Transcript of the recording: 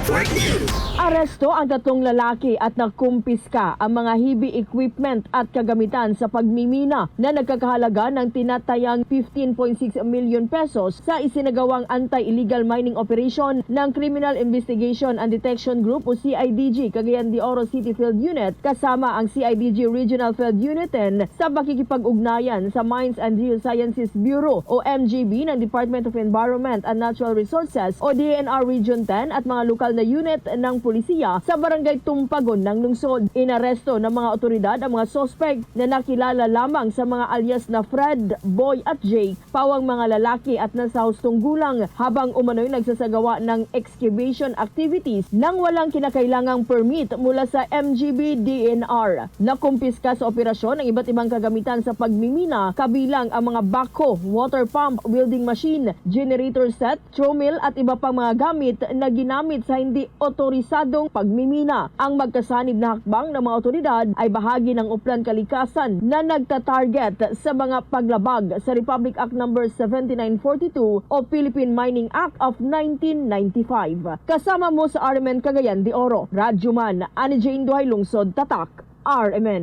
Network News. Aresto ang tatlong lalaki at nakumpiska ang mga heavy equipment at kagamitan sa pagmimina na nagkakahalaga ng tinatayang 15.6 million pesos sa isinagawang anti-illegal mining operation ng Criminal Investigation and Detection Group o CIDG Cagayan de Oro City Field Unit kasama ang CIDG Regional Field Unit 10 sa pakikipag-ugnayan sa Mines and Geosciences Bureau o MGB ng Department of Environment and Natural Resources o DENR Region 10 at mga lokal na unit ng polisiya sa barangay Tumpagon ng lungsod. Inaresto ng mga otoridad ang mga sospek na nakilala lamang sa mga alias na Fred, Boy at Jake, pawang mga lalaki at nasa hustong gulang habang umano'y nagsasagawa ng excavation activities nang walang kinakailangang permit mula sa MGB DNR. Nakumpiska sa operasyon ang iba't ibang kagamitan sa pagmimina kabilang ang mga backhoe, water pump, welding machine, generator set, tromill at iba pang mga gamit na ginamit sa hindi otorisadong pagmimina. Ang magkasanib na hakbang ng mga otoridad ay bahagi ng uplan kalikasan na nagtatarget sa mga paglabag sa Republic Act No. 7942 o Philippine Mining Act of 1995. Kasama mo sa RMN Cagayan de Oro, Radyo Man, Ani Jane Duhay Lungsod, Tatak, RMN.